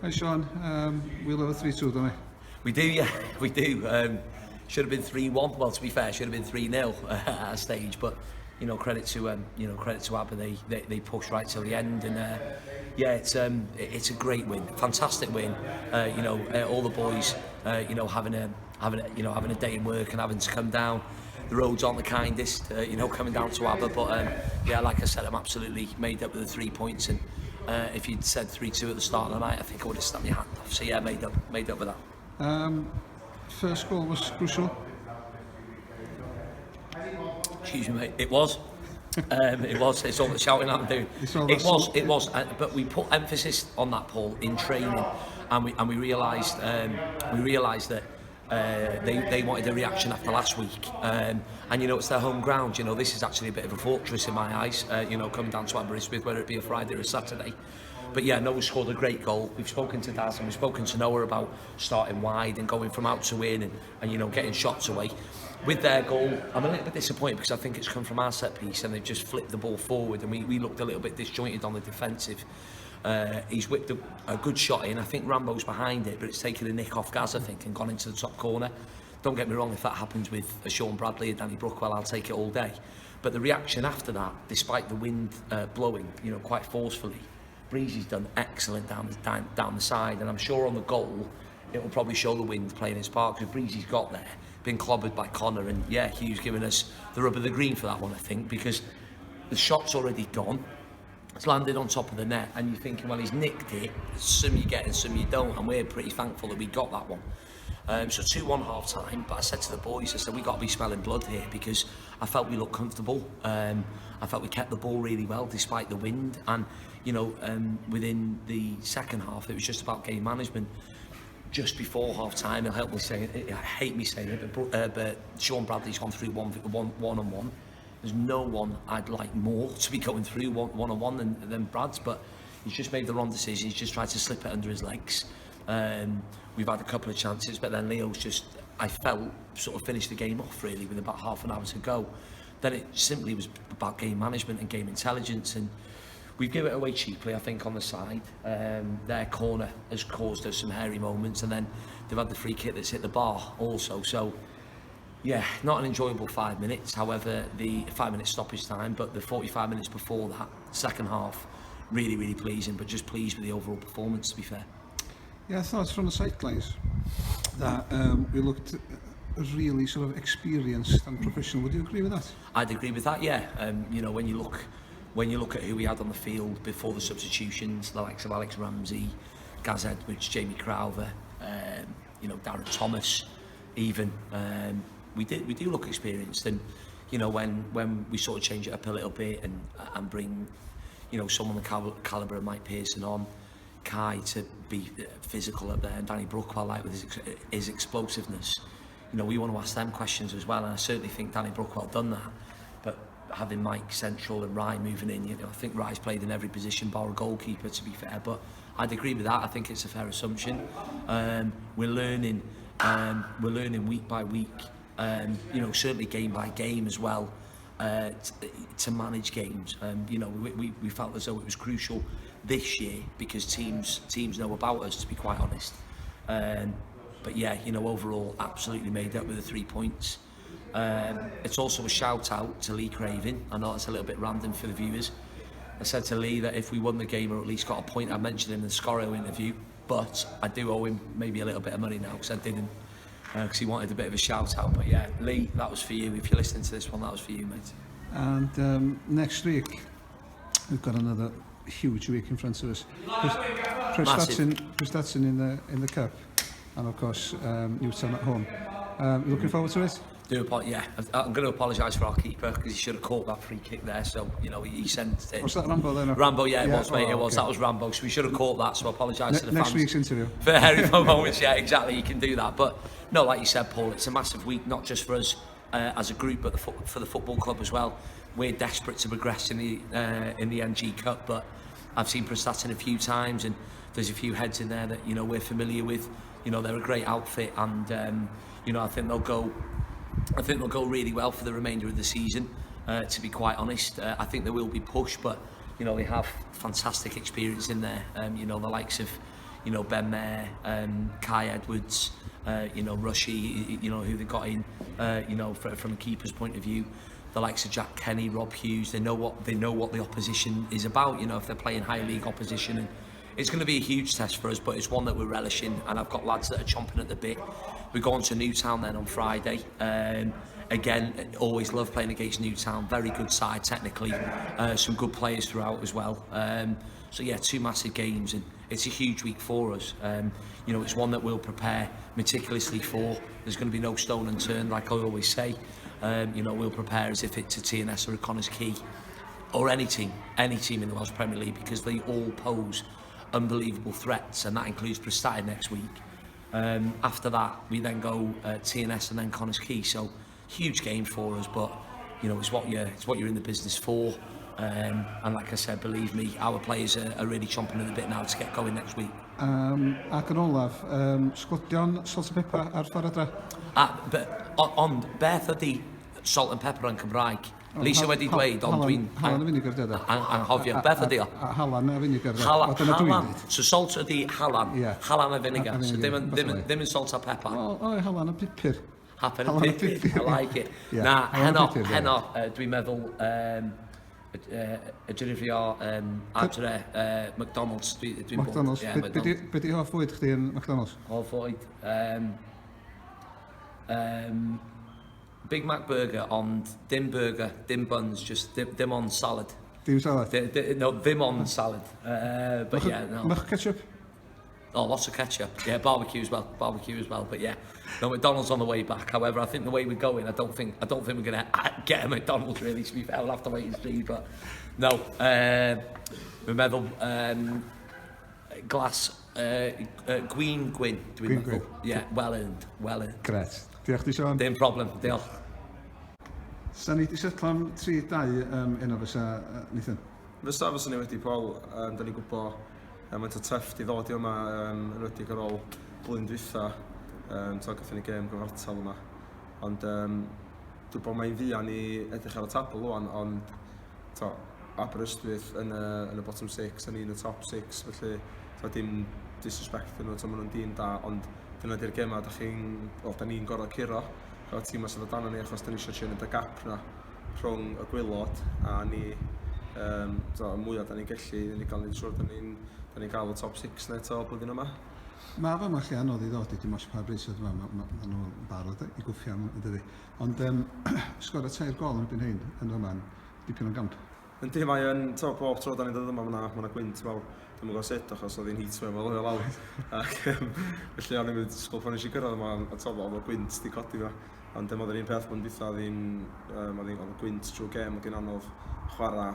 Hi Sean, we'll have a 3-2, don't we? We do, yeah, we do. Should have been 3-1. Well, to be fair, should have been 3-0 at a stage. But credit to Aber. They pushed right till the end, and yeah, it's a great win, fantastic win. All the boys, having a day in work and having to come down. The roads aren't the kindest, coming down to Aber. But yeah, like I said, I'm absolutely made up with the 3 points. And if you'd said 3-2 at the start of the night, I think I would have snapped my hand off. So yeah, made up with that. First goal was crucial. Excuse me, mate. It was. It was. It's all the shouting I'm doing. It was. But we put emphasis on that, Paul, in training, and we realised that they wanted a reaction after last week. And it's their home ground. This is actually a bit of a fortress in my eyes. Coming down to Aberystwyth, whether it be a Friday or a Saturday. But yeah, Noah scored a great goal. We've spoken to Daz and we've spoken to Noah about starting wide and going from out to in and getting shots away. With their goal, I'm a little bit disappointed because I think it's come from our set piece and they've just flipped the ball forward and we looked a little bit disjointed on the defensive. He's whipped a good shot in. I think Rambo's behind it, but it's taken a nick off Gaz, I think, and gone into the top corner. Don't get me wrong, if that happens with a Sean Bradley or Danny Brookwell, I'll take it all day. But the reaction after that, despite the wind blowing, quite forcefully, Breezy's done excellent down the side, and I'm sure on the goal it will probably show the wind playing his part because Breezy's got there, been clobbered by Connor, and yeah, Hugh's given us the rub of the green for that one, I think, because the shot's already gone, it's landed on top of the net, and you're thinking, well, he's nicked it, some you get and some you don't, and we're pretty thankful that we got that one. So 2-1 half time, but I said to the boys, I said, we got to be smelling blood here because I felt we looked comfortable. I felt we kept the ball really well despite the wind, and within the second half it was just about game management. Just before half time, it'll help me say it, I hate me saying it, but Sean Bradley's gone through one-on-one. There's no one I'd like more to be going through one-on-one than Brad's, but he's just made the wrong decision. He's just tried to slip it under his legs. We've had a couple of chances, but then Leo's just, I felt, sort of finished the game off really with about half an hour to go. Then it simply was about game management and game intelligence, and we've given it away cheaply, I think, on the side. Their corner has caused us some hairy moments, and then they've had the free kick that's hit the bar also. So yeah, not an enjoyable 5 minutes. However, the 5-minute stoppage time, but the 45 minutes before that, second half, really, really pleasing, but just pleased with the overall performance, to be fair. Yeah, I thought from the sidelines that we looked really sort of experienced and professional. Would you agree with that? I'd agree with that, yeah. When you look at who we had on the field before the substitutions, the likes of Alex Ramsey, Gaz Edwards, Jamie Crowther, Darren Thomas, even, we do look experienced. And when we sort of change it up a little bit and bring someone the calibre of Mike Pearson on, Kai to be physical up there, and Danny Brookwell with his explosiveness, we want to ask them questions as well, and I certainly think Danny Brookwell done that. But having Mike central and Rye moving in, I think Rye's played in every position bar a goalkeeper, to be fair, but I'd agree with that. I think it's a fair assumption. We're learning week by week, certainly game by game as well, to manage games. We felt as though it was crucial this year because teams know about us, to be quite honest. But yeah, overall, absolutely made up with the 3 points. It's also a shout out to Lee Craven. I know it's a little bit random for the viewers. I said to Lee that if we won the game or at least got a point, I mentioned him in the Scorro interview, but I do owe him maybe a little bit of money now because I didn't, because he wanted a bit of a shout out. But yeah, Lee, that was for you. If you're listening to this one, that was for you, mate. And next week we've got another huge week in front of us. Prestatyn in the cup, and of course Newton at home. Looking forward to it? Yeah, I'm going to apologise for our keeper because he should have caught that free kick there. So he sent it. Was that Rambo then? Rambo, yeah, it was, mate. It was. Okay. That was Rambo. So we should have caught that. So I apologise to the fans. Next week's interview. For hairy moments, yeah, exactly. You can do that, but no, like you said, Paul, it's a massive week, not just for us as a group, but for the football club as well. We're desperate to progress in the NG Cup, but I've seen Prestatyn a few times, and there's a few heads in there that we're familiar with. They're a great outfit, and I think they'll go really well for the remainder of the season. To be quite honest, I think there will be push, but they have fantastic experience in there. The likes of you know, Ben Maher, Kai Edwards, you know, Rushy, you know, who they got in, you know, from a keeper's point of view. The likes of Jack Kenny, Rob Hughes, they know what the opposition is about, you know, if they're playing high league opposition. And it's going to be a huge test for us, but it's one that we're relishing, and I've got lads that are chomping at the bit. We're going to Newtown then on Friday. Again, always love playing against Newtown, very good side technically, some good players throughout as well. So yeah, 2 massive games, and it's a huge week for us. You know, it's one that we'll prepare meticulously for. There's going to be no stone unturned, like I always say. You know, we'll prepare as if it's a TNS or a Connors Quay or any team in the Welsh Premier League, because they all pose unbelievable threats, and that includes Prestatyn next week. After that, we then go TNS and then Connors Quay. So huge game for us, but you know, it's what you're in the business for. And like I said, believe me, our players are really chomping at the bit now to get going next week. Ac yn olaf, sglodion salt and pepper ar ffordd adra? Ond beth ydi salt and pepper yn Cymraeg? Lisa wedi dweud, ond dwi'n... Halan a vinegar deda. Anghofio, beth ydi o? Halan a vinegar deda. Halan, so salt ydi halan, halan a vinegar, so ddim yn salt a pepper. O, halan a pipur. Hapen a pipur, I like it. Na, heno, dwi'n meddwl, y dyrifio adre McDonald's, dwi'n bod. McDonald's, be di hoff fwyd chdi yn McDonald's? Hoff fwyd. Big Mac burger, ond dim burger, dim buns, just dim on salad. Dim salad? No, dim on salad. But yeah, no. Mach ketchup? Oh, lots of ketchup. Yeah, barbecue as well. But yeah, no McDonald's on the way back. However, I think the way we're going, I don't think we're gonna get a McDonald's really. To be fair, we'll have to wait and see. But no, we meddwl glass gwyn. Dwi'n meddwl. Yeah, well earned. Gret. Diolch di Sean. Dim problem. Diolch. Sa ni di setlo am 3-2 enw fysa Nathan? Fysa ni wedi, Paul, da ni'n gwybod mae'n tuff di ddod i yma yn wedi ar ôl blwyddyn dwytha, gathon ni gêm gyfartal yma. Ond dwi'n bod mae'n fuan i edrych ar y tabl wan, ond Aberystwyth yn y bottom 6, a ni'n y top 6, felly dim disrespect yn nhw, maen nhw'n dyn da, ond dyna di'r gemau da ni'n gorau curo o'r tîm sydd o dan ni, achos da ni eisiau trin y gap na rhwng y gwylod a ni mwyaf da ni'n gallu, da ni'n cael ni'n siŵr da ni'n cael y top 6 na eto blwyddyn yma. Mae fe lle anodd i ddod i dim os pa breisydd yma, mae nhw'n barod i gwffio am ydy. Ond sgor y 3 gol yn byn hyn yn yma'n dipyn o'n gamp. Yndi, mae'n bob tro da ni'n dod yma, mae'na gwynt fel dwi'n gwybod sut, achos oedd hi'n heatwave fel oedd lawr. Felly o'n i'n mynd sgol pan eisiau gyrraedd yma, a oedd y gwynt di codi fa. Ond oedd yr un peth bod yn bitha, oedd y gwynt trwy gêm, oedd hi'n anodd chwarae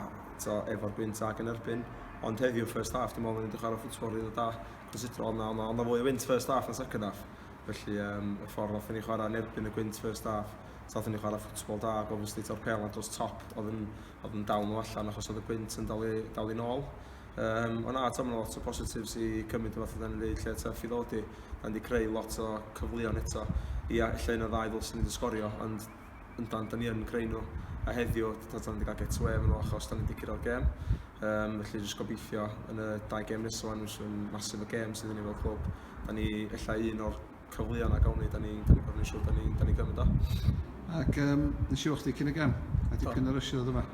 efo'r gwynt ag yn erbyn. Ond heddiw first half, dwi'n meddwl wedi chwarae ffwtbol rydw da, considero ond na fwy o wynt first half na second half. Felly y ffordd oedd ni chwarae yn erbyn y gwynt first half, Sathon ni chwarae ffwtbol da, ac obviously to'r pelan dros top oedd yn dal nhw allan achos oedd y gwynt yn dal i nôl. Ond na, tam lot o positives i cymryd y fath o dan ni'n lle tuff i ddod i. Da ni creu lot o cyfleon eto i lle yn y ddau ddylsyn ni wedi sgorio, ond yndan, da ni yn creu nhw. A heddiw, da ni gael get away efo nhw achos da ni wedi cyrra'r gêm. Felly jyst gobeithio yn y 2 gêm nesaf yn sy'n masif o gêm sydd ni fel clwb. Da ni ella un o'r cyfleon a gawn ni, da ni'n gwneud siŵr da ni'n gymryd o. Ac nes i o chdi cyn y gêm, a di cyn yr ysio ddod yma.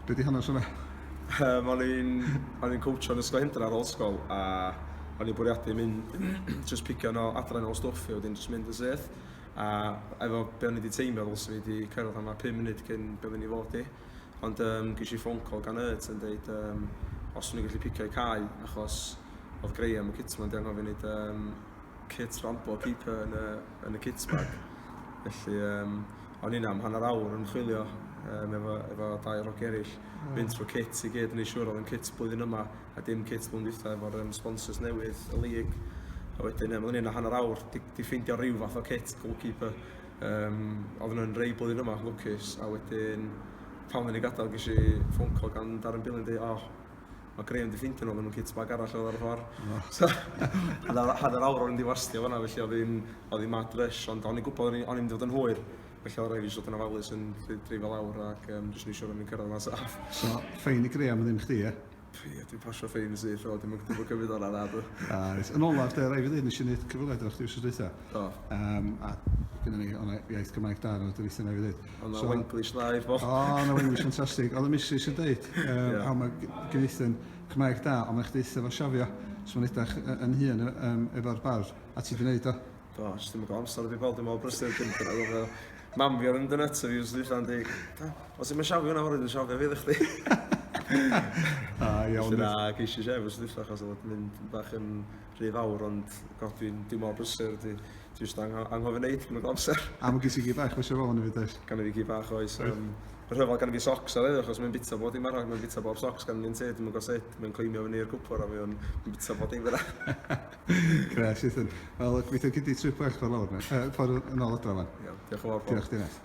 Be di hanes yma? O'n i'n coachio yn ysgol Hindra ar ôl sgol, a o'n i'n bwriadu mynd just picio no adran o stwffi, wedyn just mynd y seth. A efo be o'n i wedi teimio ddylsyn fi wedi cyrraedd yma 5 munud cyn be o'n i fod i. Ond ges i phone call gan Ert yn dweud os o'n i'n gallu picio i cae, achos oedd Graham y Kitsman di anghofio wneud kit rambo keeper yn y kits bag. Felly o'n i'n am hanner awr yn chwilio efo 2 rog eraill, fynd trwy kits i gyd yn ei siŵr oedd yn kits blwyddyn yma a dim kits blwyddyn dwytha efo'r sponsors newydd y lig. A wedyn, oedd yn hanner awr, di ffeindio rhyw fath o kit goalkeeper. Oedd nhw'n rei blwyddyn yma, lwcus, a wedyn pan o'n i gadael ges i phone call gan Darren Billy'n dweud, mae Graham di ffeindio nhw, oedd nhw'n kits bag arall oedd ar y ffordd. Hanner awr o'n i wedi wastio fanna, felly oedd hi'n mad rush, ond o'n i'n gwybod o'n i'n mynd i fod yn hwyr. Felly oedd rhaid i sôn yn ofalus yn drifo lawr ac jyst ni siŵr o'n i'n cyrraedd yma saff. So, ffein i Graham yn ddim chdi, ie? Dwi'n pasio ffein sydd, dwi'n cymryd o'r anad. Yn olaf, rai fi ddyn, nes i wneud cyfweliad o'ch diwrs dweitha. Do. A gyda ni, o'na iaith Cymraeg da, o'na dyleithio na fi ddweud. O'na Wenglish live, bo. O'na Wenglish fantastic. Oedd y misys yn dweud, how mae gyfeithio'n Cymraeg da, ond mae'n chdeithio fo siafio. So mae'n edrych yn hun efo'r bar, a ti wedi gwneud o. Do, jyst ddim yn gael amser wedi gweld dim o Aberystwyth. Mam fi ar yn dynet, fi wrth ddweud, os ddim yn siafio hwnna, dwi'n siafio fydd i chdi. Iawn. Na, geisio sef wrth ddweud, achos oedd mynd bach yn rhy fawr, ond dwi'n mor brysur, dwi'n just anghofio wneud, dwi'n gael amser. A mae gysig i bach, mae siarad yn y fyd eich? Gan i fi bach oes. Yr rhyfel gan i fi socs ar edrych, achos mae'n bita bod i'n marach, mae'n bita bob socs gan i'n te, dwi'n gwybod sut, mae'n cleimio fyny i'r gwpwr a mae'n bita bod i'n fyna. Gres, Ethan. Wel, gweithio gyd i trip bach o'r lawr, ffordd yn ôl adra fan. Diolch yn fawr. Diolch, Diolch.